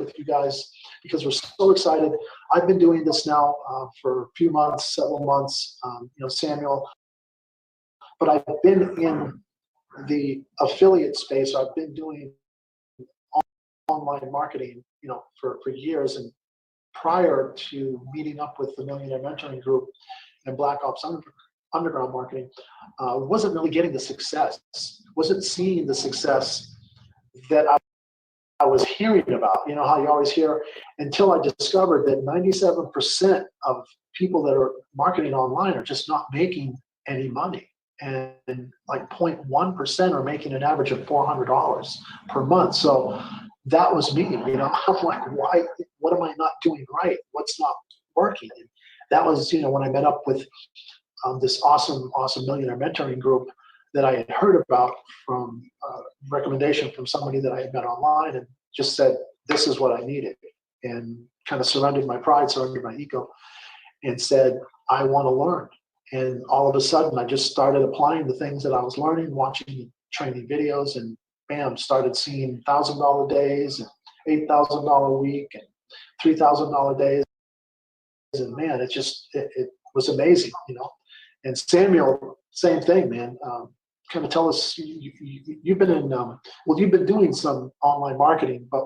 with you guys because we're so excited. I've been doing this now for a few months, several months, Samuel, but I've been in the affiliate space. I've been doing online marketing, for years. And prior to meeting up with the Millionaire Mentoring Group and Black Ops Underground Marketing, wasn't really getting the success, wasn't seeing the success that I was hearing about. You know how you always hear, until I discovered that 97% of people that are marketing online are just not making any money. And like 0.1% are making an average of $400 per month. So that was me, I'm like, why, what am I not doing right? What's not working? And that was, when I met up with this awesome Millionaire Mentoring Group that I had heard about from recommendation from somebody that I had met online, and just said, this is what I needed, and kind of surrendered my pride, surrendered my ego, and said, I want to learn. And all of a sudden, I just started applying the things that I was learning, watching training videos, and bam, started seeing $1,000 days and $8,000 a week and $3,000 days. And man, it was amazing, And Samuel, same thing, man. Kind of tell us, you've been in, you've been doing some online marketing, but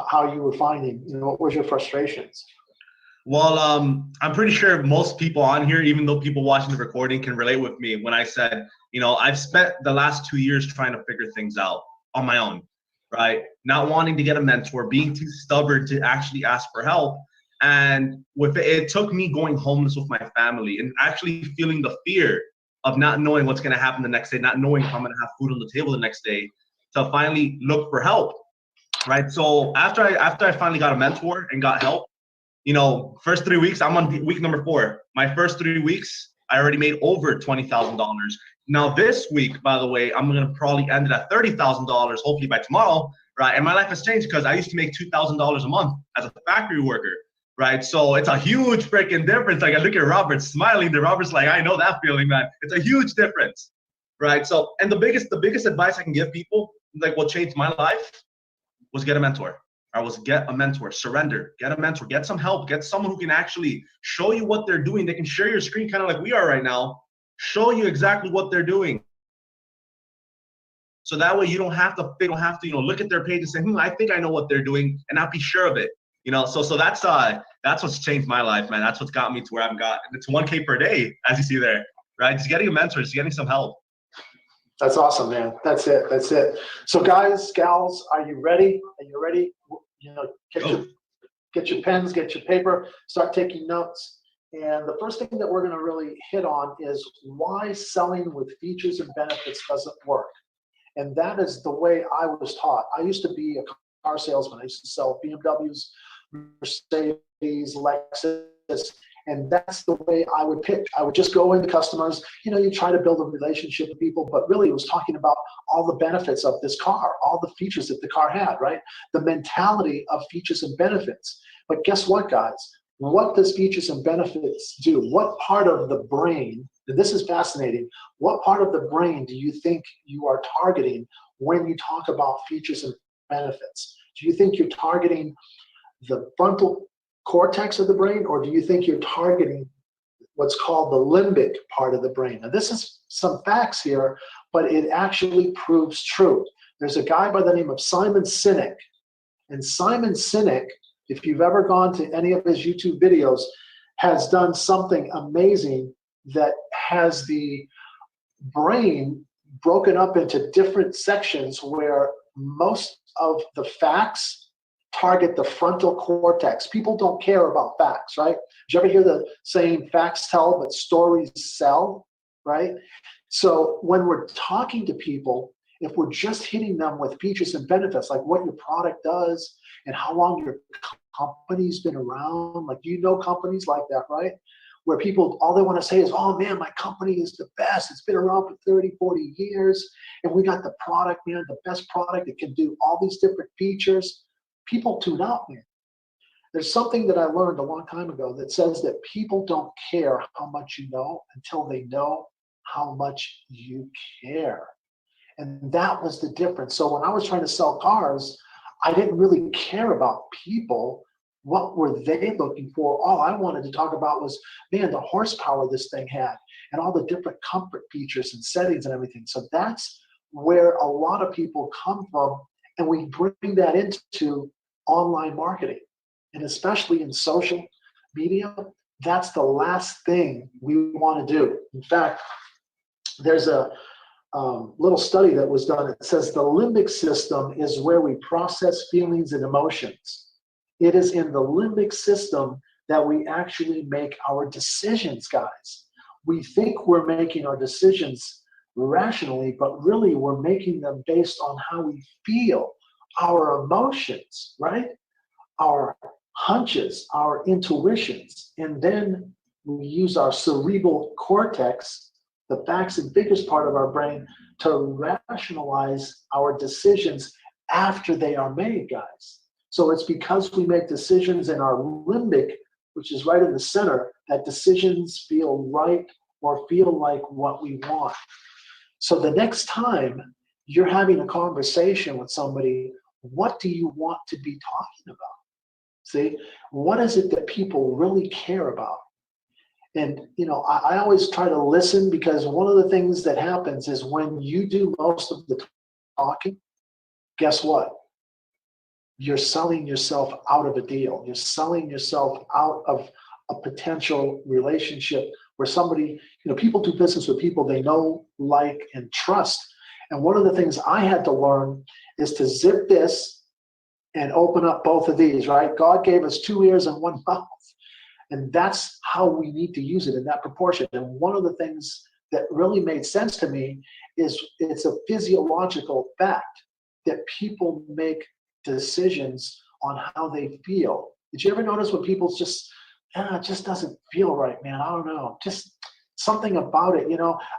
how you were finding, what was your frustrations? Well, I'm pretty sure most people on here, even though people watching the recording, can relate with me when I said, I've spent the last 2 years trying to figure things out on my own, right? Not wanting to get a mentor, being too stubborn to actually ask for help. And it took me going homeless with my family and actually feeling the fear of not knowing what's going to happen the next day, not knowing if I'm going to have food on the table the next day, to finally look for help, right? So after I finally got a mentor and got help, first 3 weeks, I'm on week number 4. My first 3 weeks, I already made over $20,000. Now this week, by the way, I'm going to probably end it at $30,000, hopefully by tomorrow, right? And my life has changed because I used to make $2,000 a month as a factory worker, right? So it's a huge freaking difference. Like, I look at Robert smiling, and Robert's like, I know that feeling, man. It's a huge difference, right? So, and the biggest advice I can give people, like what changed my life, was get a mentor. Get a mentor, surrender, get a mentor, get some help, get someone who can actually show you what they're doing. They can share your screen kind of like we are right now, show you exactly what they're doing. So that way you don't have to look at their page and say, I think I know what they're doing, and not be sure of it. So that's what's changed my life, man. That's what's got me to where I've got. It's 1K per day, as you see there, right? Just getting a mentor, just getting some help. That's awesome, man. That's it. So guys, gals, are you ready? Are you ready? Get your pens, get your paper, start taking notes. And the first thing that we're going to really hit on is why selling with features and benefits doesn't work. And that is the way I was taught. I used to be a car salesman. I used to sell BMWs, Mercedes, Lexus, and that's the way I would pitch. I would just go into customers, you try to build a relationship with people, but really it was talking about all the benefits of this car, all the features that the car had, right? The mentality of features and benefits. But guess what, guys? What does features and benefits do? What part of the brain, and this is fascinating, what part of the brain do you think you are targeting when you talk about features and benefits? Do you think you're targeting the frontal cortex of the brain, or do you think you're targeting what's called the limbic part of the brain? Now, this is some facts here, but it actually proves true. There's a guy by the name of Simon Sinek, and Simon Sinek, if you've ever gone to any of his YouTube videos, has done something amazing that has the brain broken up into different sections where most of the facts target the frontal cortex. People don't care about facts, right? Did you ever hear the saying, facts tell, but stories sell, right? So when we're talking to people, if we're just hitting them with features and benefits, like what your product does and how long your company's been around, like companies like that, right? Where people, all they want to say is, oh man, my company is the best. It's been around for 30, 40 years. And we got the product, man, the best product. It can do all these different features. People tune out, man. There's something that I learned a long time ago that says that people don't care how much you know until they know how much you care. And that was the difference. So when I was trying to sell cars, I didn't really care about people. What were they looking for? All I wanted to talk about was, man, the horsepower this thing had and all the different comfort features and settings and everything. So that's where a lot of people come from. And we bring that into online marketing. And especially in social media, that's the last thing we want to do. In fact, there's a little study that was done. It says the limbic system is where we process feelings and emotions. It is in the limbic system that we actually make our decisions, guys. We think we're making our decisions rationally, but really we're making them based on how we feel, our emotions, right? Our hunches, our intuitions, and then we use our cerebral cortex, the backs and biggest part of our brain, to rationalize our decisions after they are made, guys. So it's because we make decisions in our limbic, which is right in the center, that decisions feel right or feel like what we want. So the next time you're having a conversation with somebody, what do you want to be talking about? See, what is it that people really care about? And, I always try to listen, because one of the things that happens is when you do most of the talking, guess what? You're selling yourself out of a deal. You're selling yourself out of a potential relationship where somebody, people do business with people they know, like, and trust. And one of the things I had to learn is to zip this and open up both of these, right? God gave us 2 ears and 1 mouth. And that's how we need to use it, in that proportion. And one of the things that really made sense to me is it's a physiological fact that people make decisions on how they feel. Did you ever notice when people just, it just doesn't feel right, man? I don't know. Just something about it,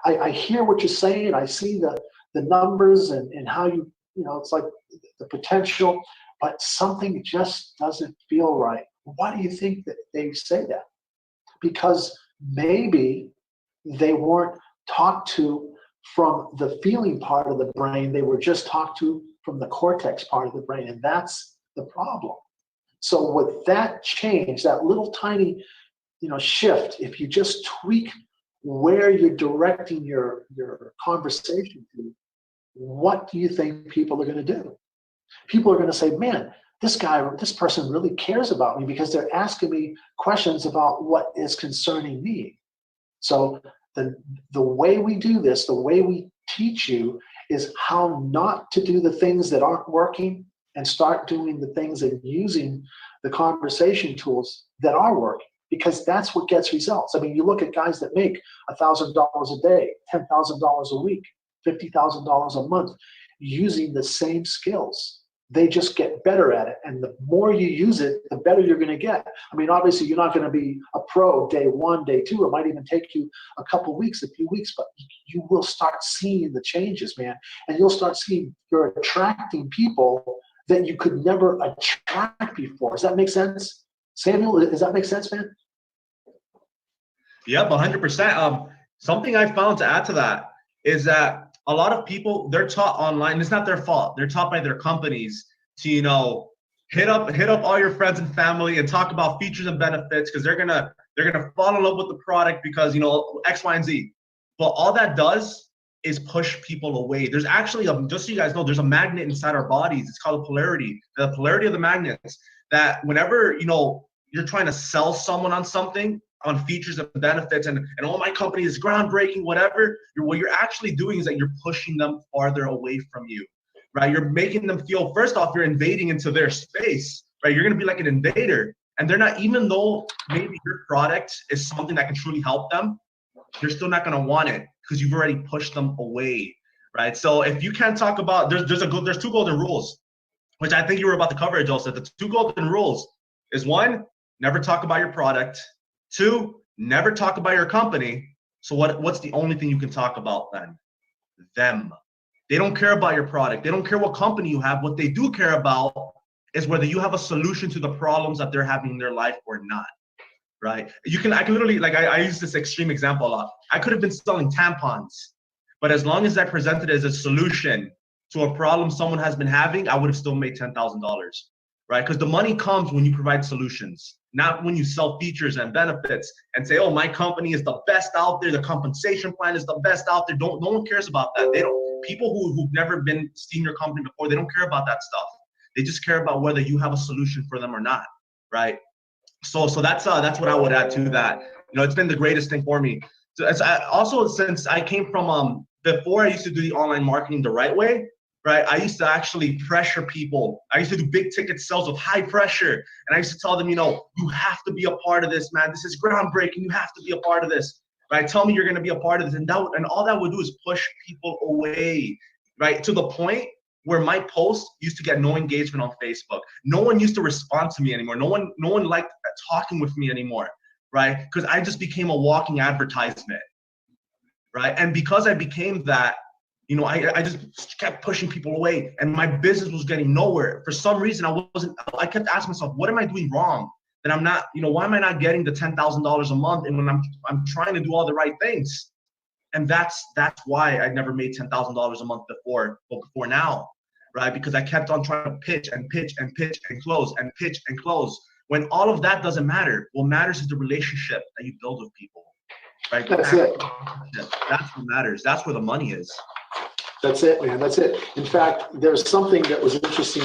I hear what you're saying. I see the numbers and how it's like the potential, but something just doesn't feel right. Why do you think that they say that? Because maybe they weren't talked to from the feeling part of the brain. They were just talked to from the cortex part of the brain, and that's the problem. So with that change, that little tiny, shift, if you just tweak where you're directing your conversation to, what do you think people are going to do? People are going to say, man, this person really cares about me, because they're asking me questions about what is concerning me. So the way we do this, the way we teach you, is how not to do the things that aren't working and start doing the things and using the conversation tools that are working, because that's what gets results. I mean, you look at guys that make $1,000 a day, $10,000 a week, $50,000 a month, using the same skills. They just get better at it. And the more you use it, the better you're going to get. I mean, obviously, you're not going to be a pro day 1, day 2. It might even take you a couple weeks, a few weeks, but you will start seeing the changes, man. And you'll start seeing you're attracting people that you could never attract before. Does that make sense? Samuel, does that make sense, man? Yep, 100%. Something I found to add to that is that a lot of people, they're taught online. It's not their fault. They're taught by their companies to, hit up all your friends and family and talk about features and benefits, because they're gonna fall in love with the product because X, Y, and Z. But all that does is push people away. There's actually just so you guys know, there's a magnet inside our bodies. It's called a polarity. The polarity of the magnets. That whenever you're trying to sell someone on something, on features and benefits, and oh, my company is groundbreaking, whatever, what you're actually doing is that you're pushing them farther away from you, right? You're making them feel, first off, you're invading into their space, right? You're going to be like an invader, and they're not, even though maybe your product is something that can truly help them, they're still not going to want it because you've already pushed them away, right? So if you can't talk about, there's 2 golden rules, which I think you were about to cover, Joseph. The 2 golden rules is 1, never talk about your product. 2, never talk about your company. So what's the only thing you can talk about then? Them. They don't care about your product. They don't care what company you have. What they do care about is whether you have a solution to the problems that they're having in their life or not, right? I can literally, like, I use this extreme example a lot. I could have been selling tampons, but as long as I presented it as a solution to a problem someone has been having, I would have still made $10,000, right? Because the money comes when you provide solutions, not when you sell features and benefits and say, oh, my company is the best out there. The compensation plan is the best out there. No one cares about that. They don't, people who've never been seen your company before, they don't care about that stuff. They just care about whether you have a solution for them or not, right? So that's what I would add to that. You know, it's been the greatest thing for me. So also, since I came from before I used to do the online marketing the right way, right? I used to actually pressure people. I used to do big ticket sales with high pressure. And I used to tell them, you know, you have to be a part of this, man. This is groundbreaking. You have to be a part of this, right? Tell me you're going to be a part of this. And all that would do is push people away, right? To the point where my posts used to get no engagement on Facebook. No one used to respond to me anymore. No one liked talking with me anymore, right? Because I just became a walking advertisement, right? And because I became that, you know, I just kept pushing people away, and my business was getting nowhere. For some reason, I kept asking myself, what am I doing wrong? That I'm not, you know, why am I not getting the $10,000 a month? And when I'm trying to do all the right things, and that's why I never made $10,000 a month before now, right? Because I kept on trying to pitch and pitch and pitch and close and pitch and close. When all of that doesn't matter, what matters is the relationship that you build with people, right? That's it. That's what matters. That's where the money is. That's it, man. That's it. In fact, there's something that was interesting.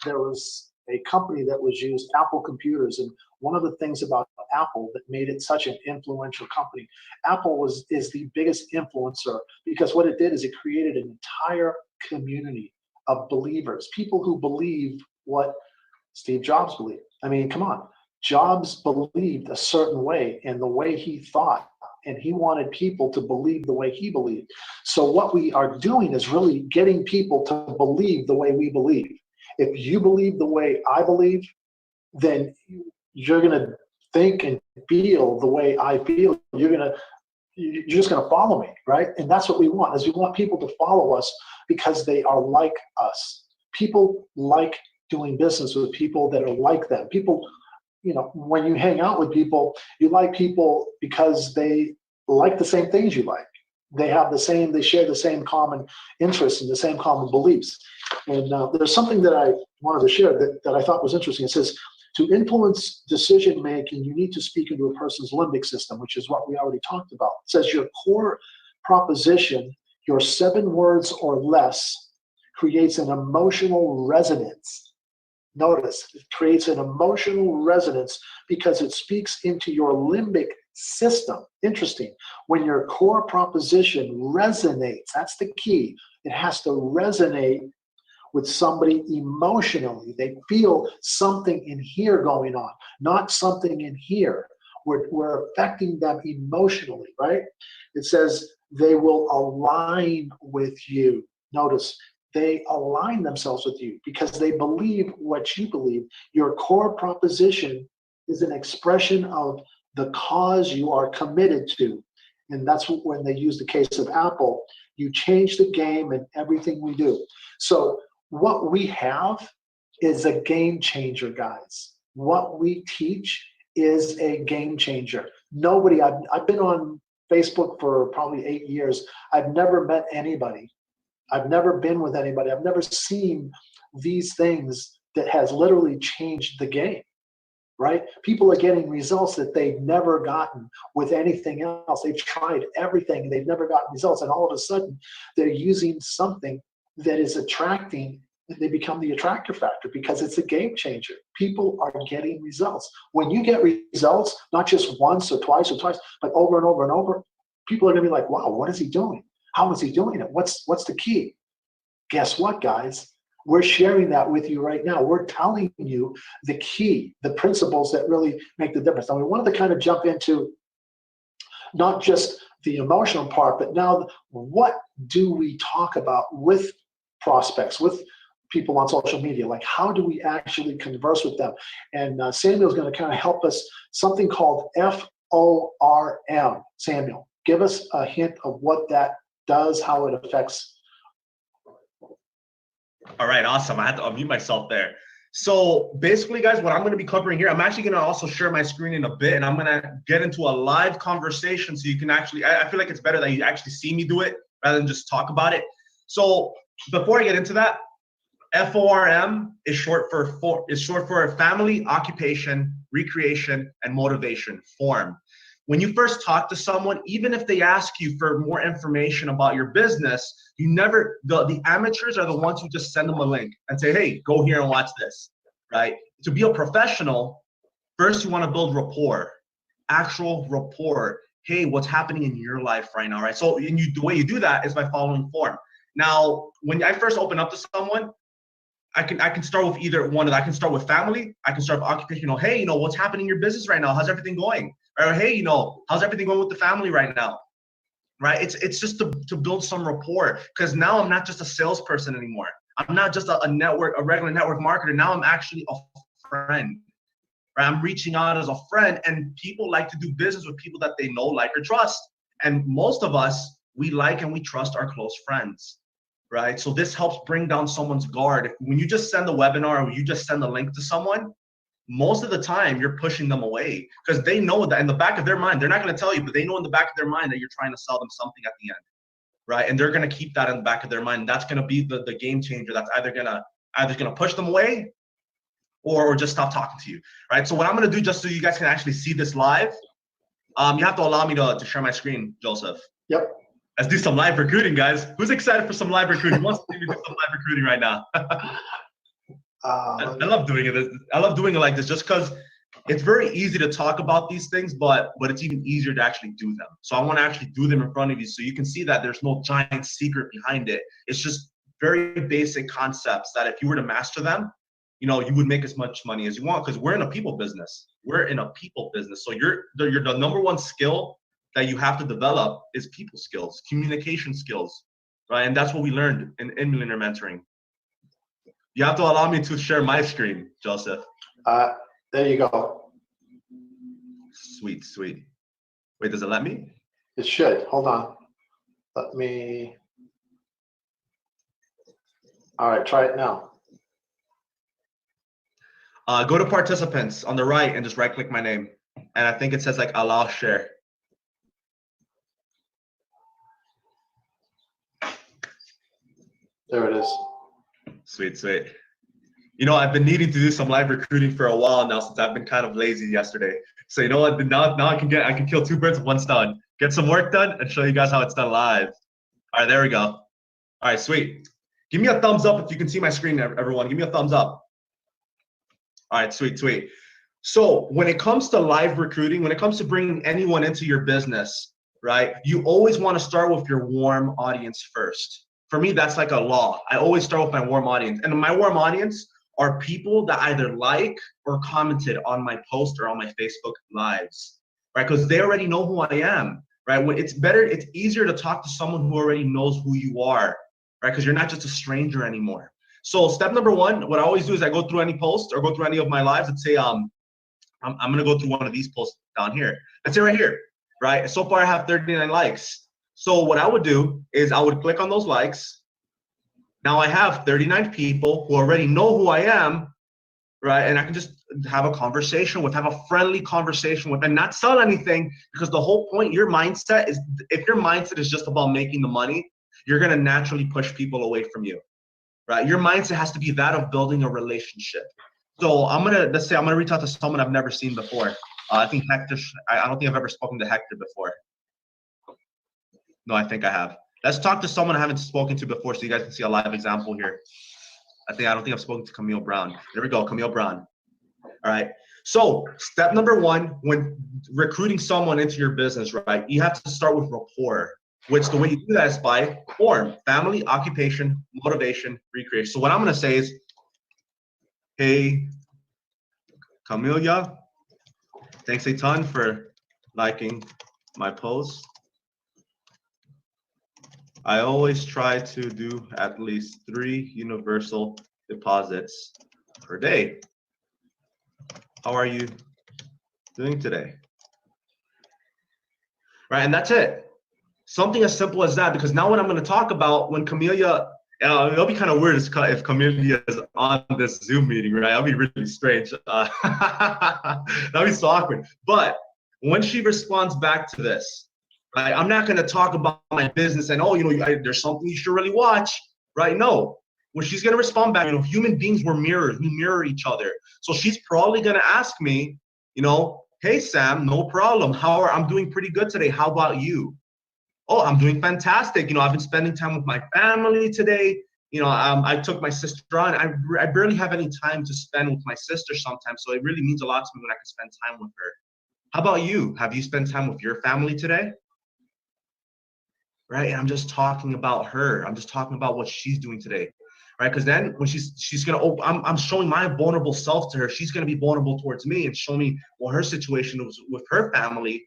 There was a company that was used, Apple Computers, and one of the things about Apple that made it such an influential company, Apple is the biggest influencer, because what it did is it created an entire community of believers, people who believe what Steve Jobs believed. I mean, come on. Jobs believed a certain way, and the way he thought, and he wanted people to believe the way he believed. So what we are doing is really getting people to believe the way we believe. If you believe the way I believe, then you're going to think and feel the way I feel. You're just going to follow me, right? And that's what we want, is we want people to follow us because they are like us. People like doing business with people that are like them. People, you know, when you hang out with people, you like people because they like the same things you like. They share the same common interests and the same common beliefs. And there's something that I wanted to share that I thought was interesting. It says, to influence decision making, you need to speak into a person's limbic system, which is what we already talked about. It says your core proposition, your 7 words or less, creates an emotional resonance. Notice, it creates an emotional resonance because it speaks into your limbic system. Interesting. When your core proposition resonates, that's the key. It has to resonate with somebody emotionally. They feel something in here going on, not something in here. We're affecting them emotionally, right? It says they will align with you. Notice, they align themselves with you because they believe what you believe. Your core proposition is an expression of the cause you are committed to. And that's when they use the case of Apple. You change the game in everything we do. So what we have is a game changer, guys. What we teach is a game changer. Nobody, I've been on Facebook for probably 8 years. I've never met anybody. I've never been with anybody. I've never seen these things that has literally changed the game, right? People are getting results that they've never gotten with anything else. They've tried everything and they've never gotten results. And all of a sudden they're using something that is attracting, and they become the attractor factor because it's a game changer. People are getting results. When you get results, not just once or twice, but over and over and over, people are gonna be like, wow, what is he doing? How is he doing it? What's the key? Guess what, guys? We're sharing that with you right now. We're telling you the key, the principles that really make the difference. Now, we wanted to kind of jump into not just the emotional part, but now what do we talk about with prospects, with people on social media? Like, how do we actually converse with them? And Samuel's going to kind of help us, something called FORM. Samuel, give us a hint of what that does, how it affects. All right, awesome. I had to unmute myself there. So basically, guys, what I'm going to be covering here, I'm actually going to also share my screen in a bit, and I'm going to get into a live conversation so you can actually, I feel like it's better that you actually see me do it rather than just talk about it. So before I get into that, FORM is short for family, occupation, recreation, and motivation. Form. When you first talk to someone, even if they ask you for more information about your business, the amateurs are the ones who just send them a link and say, hey, go here and watch this, right? To be a professional, first you want to build rapport, actual rapport. Hey, what's happening in your life right now, right? So the way you do that is by following form. Now, when I first open up to someone, I can start with either one of them. I can start with family. I can start with occupation. Hey, what's happening in your business right now? How's everything going? Or hey, how's everything going with the family right now? Right? It's just to build some rapport, because now I'm not just a salesperson anymore. I'm not just a regular network marketer. Now I'm actually a friend. Right? I'm reaching out as a friend, and people like to do business with people that they know, like, or trust. And most of us, we like and we trust our close friends. Right? So this helps bring down someone's guard. When you just send a webinar or you just send a link to someone, most of the time you're pushing them away, because they know that in the back of their mind, they're not going to tell you, but they know in the back of their mind that you're trying to sell them something at the end. Right? And they're going to keep that in the back of their mind. That's going to be the game changer. That's either going to push them away or just stop talking to you. Right? So what I'm going to do, just so you guys can actually see this live, you have to allow me to share my screen, Joseph. Yep. Let's do some live recruiting, guys. Who's excited for some live recruiting? Who wants to see me do some live recruiting right now? I love doing it. I love doing it like this, just because it's very easy to talk about these things, but it's even easier to actually do them. So I want to actually do them in front of you, so you can see that there's no giant secret behind it. It's just very basic concepts that if you were to master them, you would make as much money as you want, because we're in a people business. We're in a people business. So the number one skill that you have to develop is people skills, communication skills, right? And that's what we learned in Millionaire Mentoring. You have to allow me to share my screen, Joseph. There you go. Sweet. Wait, does it let me? It should. Hold on. Let me. All right, try it now. Go to participants on the right and just right click my name. And I think it says like allow share. There it is. Sweet. I've been needing to do some live recruiting for a while now, since I've been kind of lazy yesterday. So you know what? Now I can kill two birds with one stone. Get some work done and show you guys how it's done live. All right, there we go. All right, sweet. Give me a thumbs up if you can see my screen, everyone. Give me a thumbs up. All right, sweet. So when it comes to live recruiting, when it comes to bringing anyone into your business, right, you always want to start with your warm audience first. For me, that's like a law. I always start with my warm audience. And my warm audience are people that either like or commented on my post or on my Facebook lives, right? Because they already know who I am, right? When it's easier to talk to someone who already knows who you are, right? Because you're not just a stranger anymore. So step number one, what I always do is I go through any post or go through any of my lives and say, I'm gonna go through one of these posts down here. Let's say right here, right? So far I have 39 likes. So what I would do is I would click on those likes. Now I have 39 people who already know who I am, right? And I can just have a conversation with, have a friendly conversation with, and not sell anything, because the whole point, your mindset is, if your mindset is just about making the money, you're gonna naturally push people away from you, right? Your mindset has to be that of building a relationship. So let's say I'm gonna reach out to someone I've never seen before. I think Hector, I don't think I've ever spoken to Hector before. No, I think I have. Let's talk to someone I haven't spoken to before, so you guys can see a live example here. I don't think I've spoken to Camille Brown. There we go, Camille Brown. All right. So step number one, when recruiting someone into your business, right, you have to start with rapport, which the way you do that is by form: family, occupation, motivation, recreation. So what I'm gonna say is, hey, Camelia, thanks a ton for liking my post. I always try to do at least 3 universal deposits per day. How are you doing today? Right, and that's it. Something as simple as that, because now what I'm going to talk about, when Camelia, it'll be kind of weird if Camelia is on this Zoom meeting, right? That'll be really strange. That'll be so awkward. But when she responds back to this, right, I'm not going to talk about my business and, there's something you should really watch, right? No. Well, she's gonna respond back. You know, human beings were mirrors. We mirror each other. So she's probably gonna ask me, you know, hey Sam, no problem. I'm doing pretty good today. How about you? Oh, I'm doing fantastic. You know, I've been spending time with my family today. You know, I took my sister on. I barely have any time to spend with my sister sometimes. So it really means a lot to me when I can spend time with her. How about you? Have you spent time with your family today? Right? And I'm just talking about her. I'm just talking about what she's doing today. Right? Because then when she's gonna I'm showing my vulnerable self to her. She's gonna be vulnerable towards me and show me what her situation was with her family.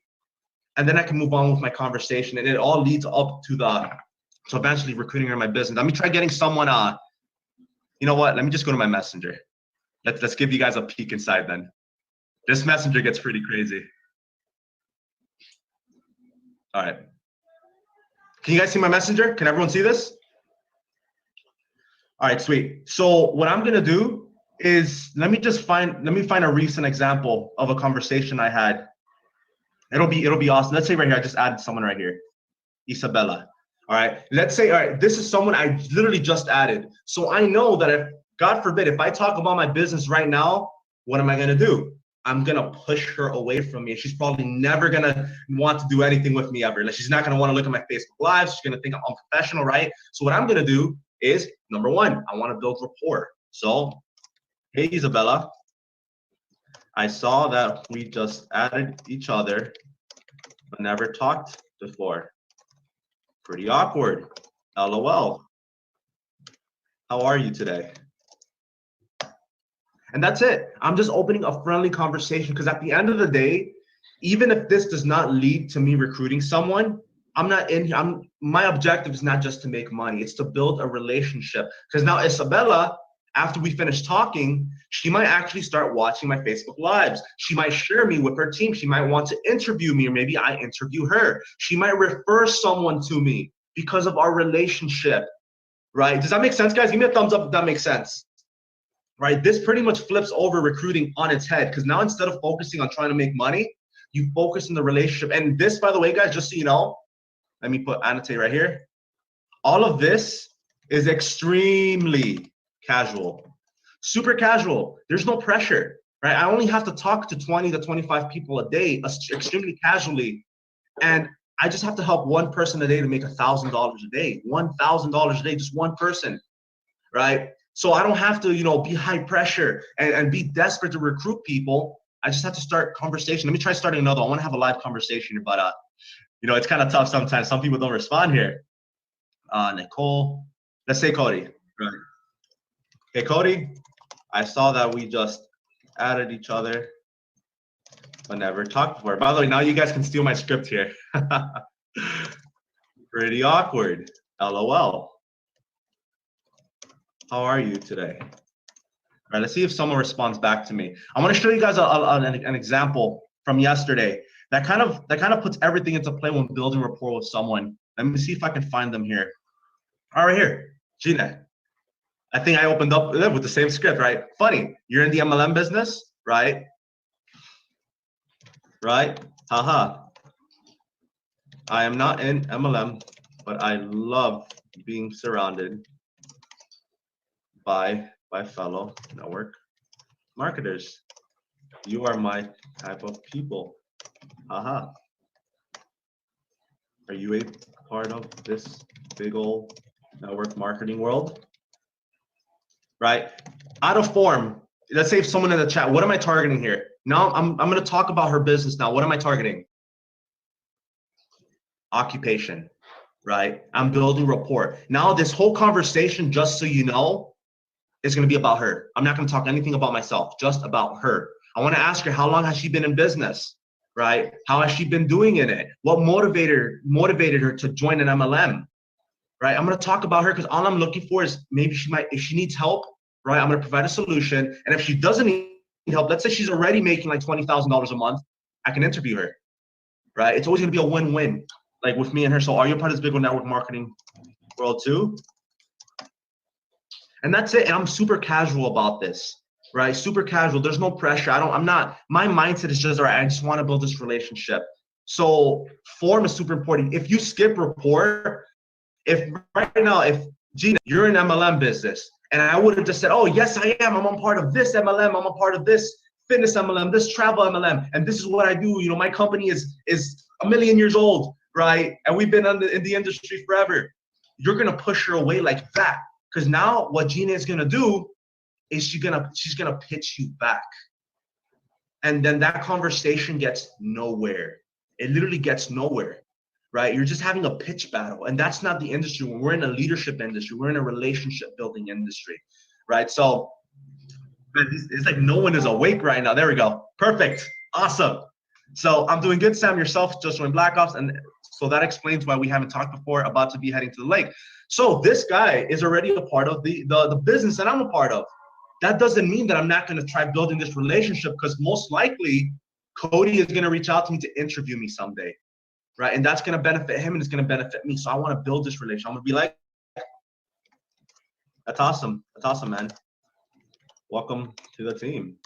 And then I can move on with my conversation. And it all leads up to eventually recruiting her in my business. Let me try getting someone you know what? Let me just go to my messenger. Let's give you guys a peek inside then. This messenger gets pretty crazy. All right. Can you guys see my messenger? Can everyone see this? All right, sweet. So what I'm gonna do is let me find a recent example of a conversation I had. It'll be awesome. Let's say right here, I just added someone right here, Isabella. All right. Let's say, all right, this is someone I literally just added. So I know that if, God forbid, if I talk about my business right now, what am I gonna do? I'm gonna push her away from me. She's probably never gonna want to do anything with me ever. Like, she's not gonna want to look at my Facebook Live. She's gonna think I'm unprofessional, right? So what I'm gonna do is, number one, I want to build rapport. So, hey Isabella, I saw that we just added each other, but never talked before. Pretty awkward. LOL. How are you today? And that's it. I'm just opening a friendly conversation because at the end of the day, even if this does not lead to me recruiting someone, my objective is not just to make money, it's to build a relationship. Because now Isabella, after we finish talking, she might actually start watching my Facebook Lives. She might share me with her team. She might want to interview me, or maybe I interview her. She might refer someone to me because of our relationship, right? Does that make sense, guys? Give me a thumbs up if that makes sense, right? This pretty much flips over recruiting on its head, because now instead of focusing on trying to make money, you focus on the relationship. And this, by the way, guys, just so you know, let me annotate right here. All of this is extremely casual, super casual. There's no pressure, right? I only have to talk to 20 to 25 people a day, extremely casually. And I just have to help one person a day to make $1,000 a day, $1,000 a day, just one person, right? So I don't have to, you know, be high pressure and be desperate to recruit people. I just have to start conversation. Let me try starting another. I want to have a live conversation, but you know, it's kind of tough sometimes. Some people don't respond here. Nicole, let's say Cody. Right. Hey, Cody, I saw that we just added each other, but never talked before. By the way, now you guys can steal my script here. Pretty awkward. LOL. How are you today? All right, let's see if someone responds back to me. I want to show you guys an example from yesterday that kind of puts everything into play when building rapport with someone. Let me see if I can find them here. All right, here, Gina. I think I opened up with the same script, right? Funny, you're in the MLM business, right? Right? Haha. I am not in MLM, but I love being surrounded by fellow network marketers. You are my type of people. Haha. Are you a part of this big old network marketing world? Right? Out of form. Let's say if someone in the chat, what am I targeting here? Now I'm going to talk about her business now. What am I targeting? Occupation, right? I'm building rapport. Now this whole conversation, just so you know, is going to be about her. I'm not going to talk anything about myself, just about her. I want to ask her, how long has she been in business, right? How has she been doing in it? What motivated her to join an MLM, right? I'm going to talk about her because all I'm looking for is maybe if she needs help, right? I'm going to provide a solution. And if she doesn't need help, let's say she's already making like $20,000 a month, I can interview her, right? It's always going to be a win-win, like with me and her. So are you a part of this big network marketing world too? And that's it. And I'm super casual about this, right? Super casual. There's no pressure. My mindset is just, all right, I just want to build this relationship. So form is super important. If you skip rapport, if Gina, you're in MLM business. And I would have just said, oh, yes, I am. I'm a part of this MLM. I'm a part of this fitness MLM, this travel MLM. And this is what I do. You know, my company is 1,000,000 years old, right? And we've been in the industry forever. You're going to push her away like that. Because now what Gina is going to do is she's gonna pitch you back. And then that conversation gets nowhere. It literally gets nowhere, right? You're just having a pitch battle. And that's not the industry. When we're in a leadership industry, we're in a relationship building industry, right? So it's like no one is awake right now. There we go. Perfect. Awesome. So I'm doing good, Sam. Yourself just joined Black Ops. And so that explains why we haven't talked before, about to be heading to the lake. So this guy is already a part of the business that I'm a part of. That doesn't mean that I'm not going to try building this relationship, because most likely Cody is going to reach out to me to interview me someday, right? And that's going to benefit him and it's going to benefit me. So I want to build this relationship. I'm going to be like, that's awesome. That's awesome, man. Welcome to the team.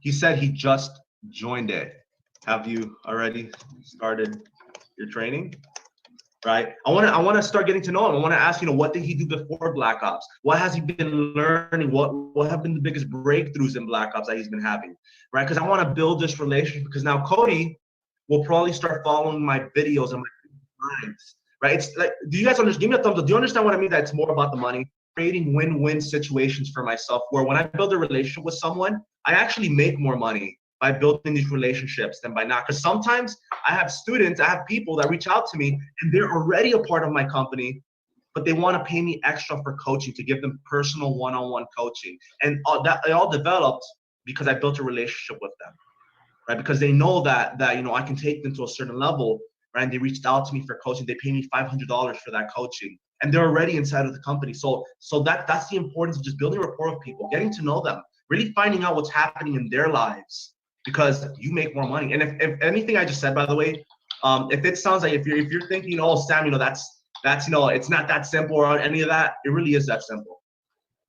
He said he just joined it. Have you already started your training? Right? I want to start getting to know him. I want to ask, what did he do before Black Ops? What has he been learning? What have been the biggest breakthroughs in Black Ops that he's been having? Right? Because I want to build this relationship, because now Cody will probably start following my videos and my lives. Right? It's like, do you guys understand? Give me a thumbs up. Do you understand what I mean? That it's more about the money? Creating win-win situations for myself, where when I build a relationship with someone, I actually make more money by building these relationships than by not. Because sometimes I have students, I have people that reach out to me and they're already a part of my company, but they want to pay me extra for coaching, to give them personal one-on-one coaching. And that it all developed because I built a relationship with them, right? Because they know that I can take them to a certain level, right? And they reached out to me for coaching. They pay me $500 for that coaching, and they're already inside of the company. So that's the importance of just building rapport with people, getting to know them, really finding out what's happening in their lives, because you make more money. And if anything I just said, by the way, if it sounds like if you're thinking, oh, Sam, that's it's not that simple or any of that, it really is that simple.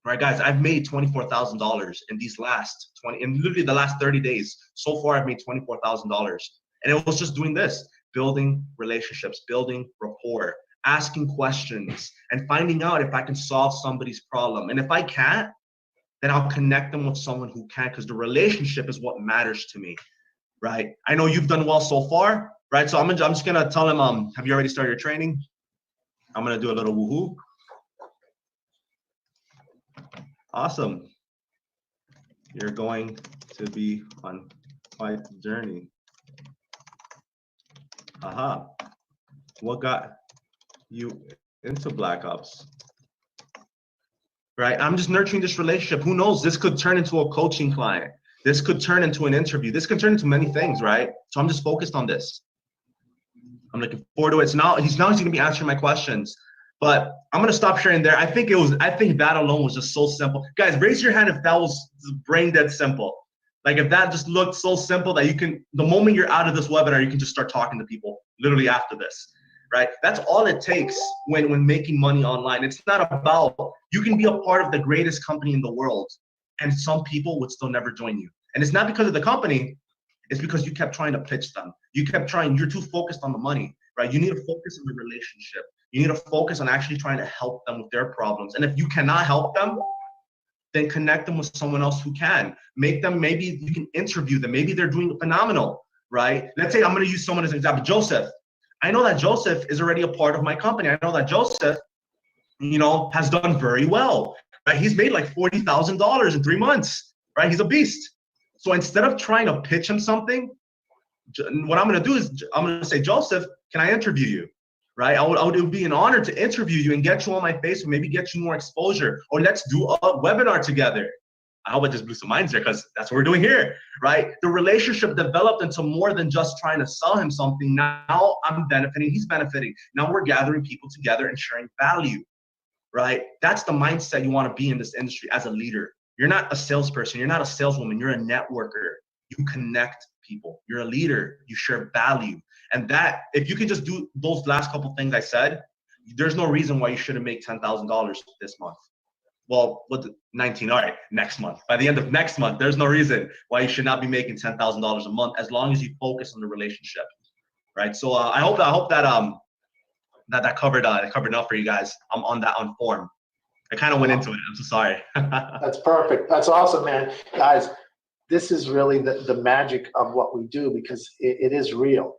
Right, guys, I've made $24,000 in literally the last 30 days. So far, I've made $24,000. And it was just doing this, building relationships, building rapport, asking questions, and finding out if I can solve somebody's problem. And if I can't, then I'll connect them with someone who can, because the relationship is what matters to me, right? I know you've done well so far, right? So I'm just gonna tell him, have you already started your training? I'm gonna do a little woohoo. Awesome. You're going to be on quite the journey. Aha. What got you into Black Ops? Right? I'm just nurturing this relationship. Who knows? This could turn into a coaching client. This could turn into an interview. This could turn into many things, right? So I'm just focused on this. I'm looking forward to it. So now he's gonna be answering my questions. But I'm gonna stop sharing there. I think that alone was just so simple. Guys, raise your hand if that was brain dead simple. Like if that just looked so simple that the moment you're out of this webinar, you can just start talking to people literally after this. Right? That's all it takes when making money online. It's not about, you can be a part of the greatest company in the world and some people would still never join you. And it's not because of the company, it's because you kept trying to pitch them. You kept trying, you're too focused on the money, right? You need to focus on the relationship. You need to focus on actually trying to help them with their problems. And if you cannot help them, then connect them with someone else who can. Maybe you can interview them. Maybe they're doing phenomenal, right? Let's say I'm gonna use someone as an example, Joseph. I know that Joseph is already a part of my company. I know that Joseph, has done very well. Right? He's made like $40,000 in 3 months, right? He's a beast. So instead of trying to pitch him something, what I'm gonna do is I'm gonna say, Joseph, can I interview you? Right? It would be an honor to interview you and get you on my Facebook, maybe get you more exposure, or let's do a webinar together. I hope I just blew some minds there, because that's what we're doing here, right? The relationship developed into more than just trying to sell him something. Now I'm benefiting, he's benefiting. Now we're gathering people together and sharing value, right? That's the mindset you want to be in this industry as a leader. You're not a salesperson, you're not a saleswoman, you're a networker. You connect people, you're a leader, you share value. And that, if you can just do those last couple things I said, there's no reason why you shouldn't make $10,000 this month. Well, with 19, all right, next month. By the end of next month, there's no reason why you should not be making $10,000 a month, as long as you focus on the relationship, right? So I hope that that covered enough for you guys. I'm on that on form. I kind of went into it. I'm so sorry. That's perfect. That's awesome, man. Guys, this is really the magic of what we do, because it is real.